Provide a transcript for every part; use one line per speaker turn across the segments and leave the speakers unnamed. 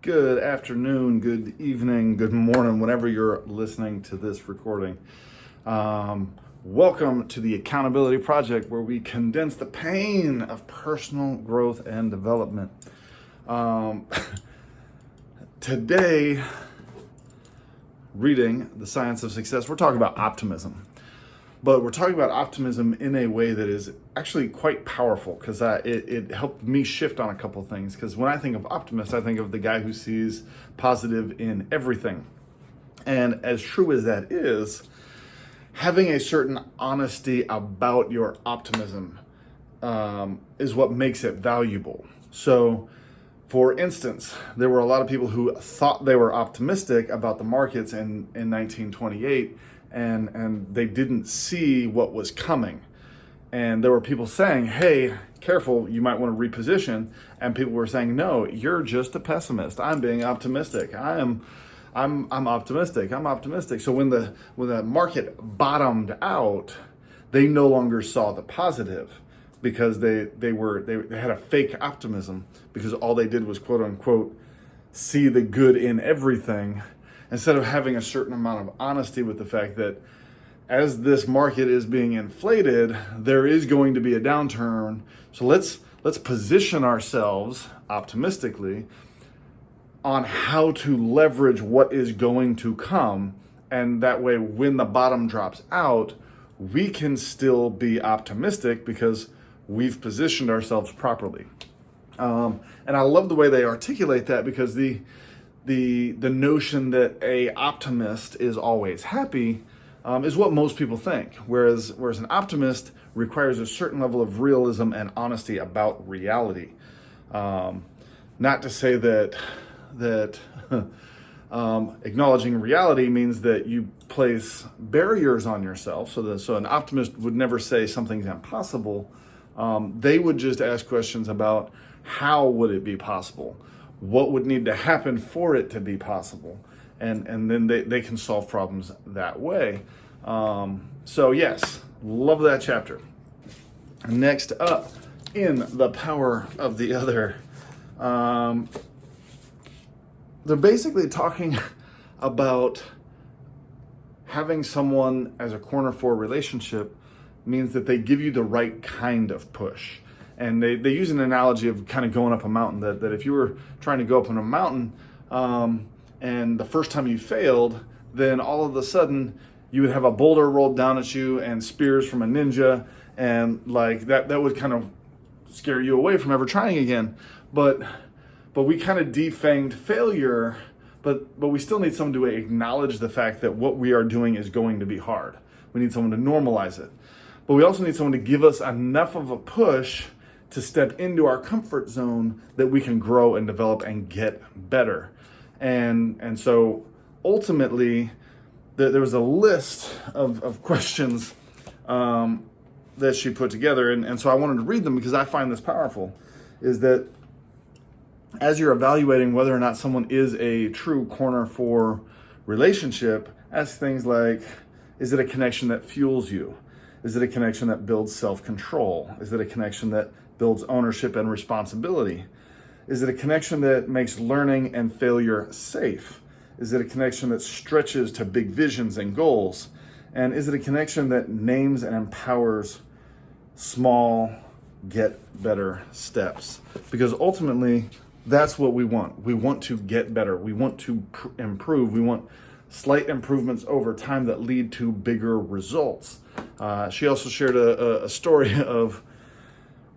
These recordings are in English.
Good afternoon, good evening, good morning, whenever you're listening to this recording. Welcome to the Accountability Project, where we condense the pain of personal growth and development. Today, reading The Science of Success, we're talking about optimism. But we're talking about optimism in a way that is actually quite powerful, because it helped me shift on a couple things. Because when I think of optimist, I think of the guy who sees positive in everything. And as true as that is, having a certain honesty about your optimism is what makes it valuable. So, for instance, there were a lot of people who thought they were optimistic about the markets in 1928, and they didn't see what was coming. And there were people saying, hey, careful, you might want to reposition. And people were saying, no, you're just a pessimist. I'm being optimistic. I'm optimistic. I'm optimistic. So when the market bottomed out, they no longer saw the positive, because they had a fake optimism, because all they did was, quote unquote, see the good in everything, instead of having a certain amount of honesty with the fact that as this market is being inflated, there is going to be a downturn. So let's position ourselves optimistically on how to leverage what is going to come. And that way, when the bottom drops out, we can still be optimistic because we've positioned ourselves properly. And I love the way they articulate that, because the notion that a optimist is always happy is what most people think, whereas an optimist requires a certain level of realism and honesty about reality. Not to say that acknowledging reality means that you place barriers on yourself. So an optimist would never say something's impossible. They would just ask questions about how would it be possible, what would need to happen for it to be possible, and then they can solve problems that way. So yes, love that chapter. Next up, in The Power of the Other, they're basically talking about having someone as a corner for a relationship means that they give you the right kind of push. And they use an analogy of kind of going up a mountain, that if you were trying to go up on a mountain and the first time you failed, then all of a sudden you would have a boulder rolled down at you and spears from a ninja, and like that would kind of scare you away from ever trying again. But we kind of defanged failure, but we still need someone to acknowledge the fact that what we are doing is going to be hard. We need someone to normalize it. But we also need someone to give us enough of a push to step into our comfort zone that we can grow and develop and get better. And so ultimately, there was a list of questions that she put together. And so I wanted to read them because I find this powerful, is that as you're evaluating whether or not someone is a true corner for relationship, ask things like, is it a connection that fuels you? Is it a connection that builds self-control? Is it a connection that builds ownership and responsibility? Is it a connection that makes learning and failure safe? Is it a connection that stretches to big visions and goals? And is it a connection that names and empowers small, get better steps? Because ultimately, that's what we want. We want to get better. We want to improve. We want slight improvements over time that lead to bigger results. She also shared a story of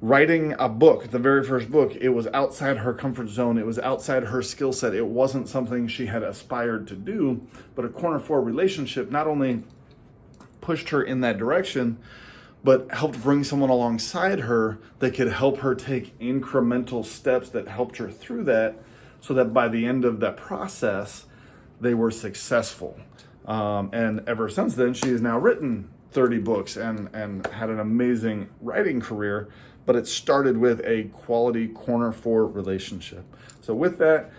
writing a book, the very first book. It was outside her comfort zone. It was outside her skill set. It wasn't something she had aspired to do, but a corner for a relationship not only pushed her in that direction, but helped bring someone alongside her that could help her take incremental steps that helped her through that, so that by the end of that process, they were successful. And ever since then, she has now written 30 books and had an amazing writing career, but it started with a quality corner for relationship. So with that,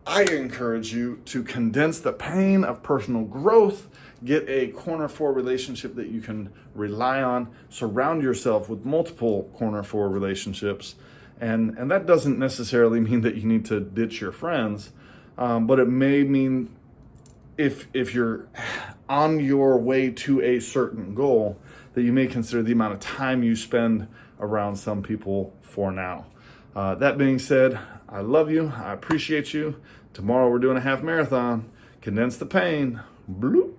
I encourage you to condense the pain of personal growth, get a corner for relationship that you can rely on, surround yourself with multiple corner for relationships, And that doesn't necessarily mean that you need to ditch your friends, but it may mean if you're on your way to a certain goal, that you may consider the amount of time you spend around some people for now. That being said, I love you. I appreciate you. Tomorrow we're doing a half marathon. Condense the pain. Bloop.